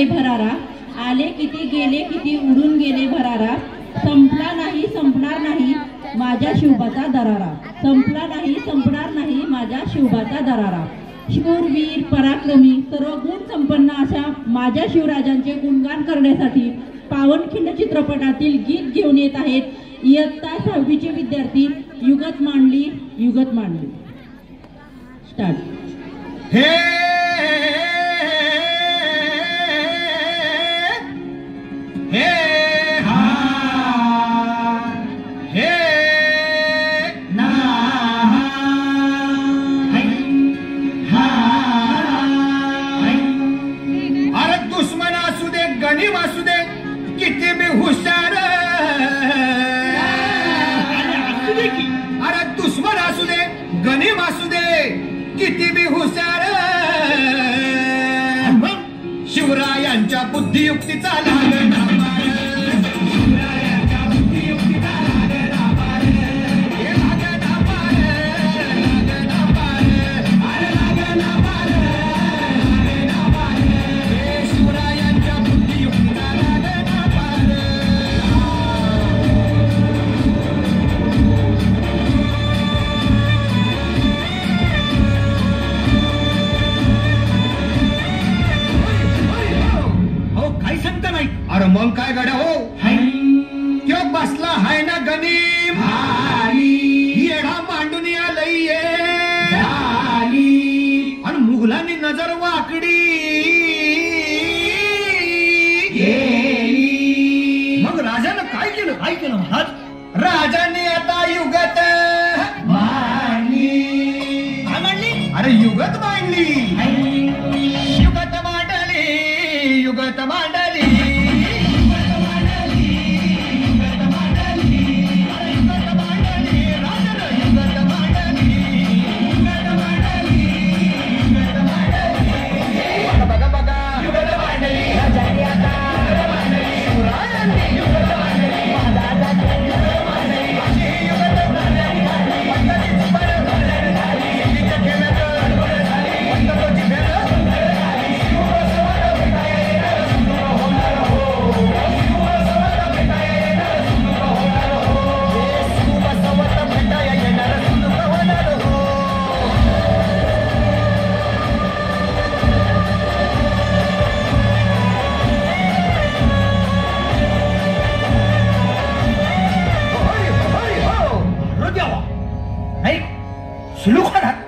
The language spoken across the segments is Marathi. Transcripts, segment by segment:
भरारा, आले किती गेले किती उडून गेले भरारा, संपला नाही संपणार नाही माझ्या शिवबाचा दरारा, संपला नाही संपणार नाही माझ्या शिवबाचा दरारा। शूरवीर पराक्रमी सर्व गुण संपन्न अशा माझ्या शिवराजांचे गुणगान करण्यासाठी पावनखिंड चित्रपटातील गीत घेऊन येत आहेत इयत्ता 6वीचे विद्यार्थी युगत मांडली युगत मांडली। स्टार्ट। हे हे हा हे ना हा अरे दुश्मन असू दे गणिम असू दे किती बी हुशार, अरे दुश्मन असू दे गणिम असू दे किती बी हुशार, शिवरायांच्या बुद्धियुक्तीचा लागला मग काय गड्या हो त्यो बसला हाय ना गणिम येडा मांडून आलंय आणि मुघलांनी नजर वाकडी मग राजानं काय केलं महाराज? राजाने आता युगत मांडली। काय मांडली? अरे युगत मांडली, युगत मांडली, युगत मांडली।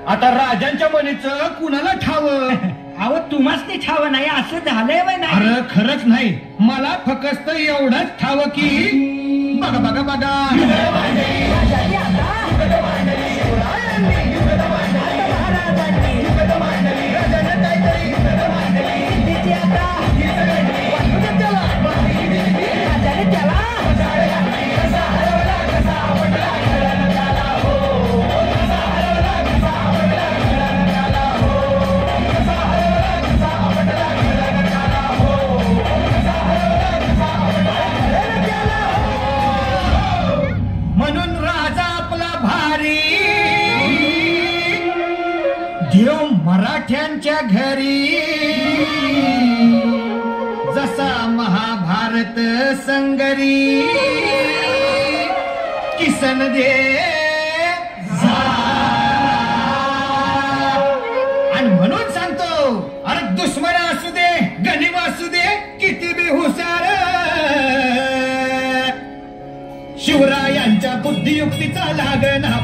आता राजांच्या मनीचं कुणाला ठावं? अहो तुम्हाच ते ठाव नाही असं झालंय वय नाही? अरे खरंच नाही, मला फक्त एवढंच ठावं की बघा बघा बघा मराठ्यांच्या घरी जसा महाभारत संगरी किसन दे आणि म्हणून सांगतो अरे दुश्मन असू दे गणिम असू दे किती बी हुशार, शिवरायांच्या बुद्धियुक्तीचा लागना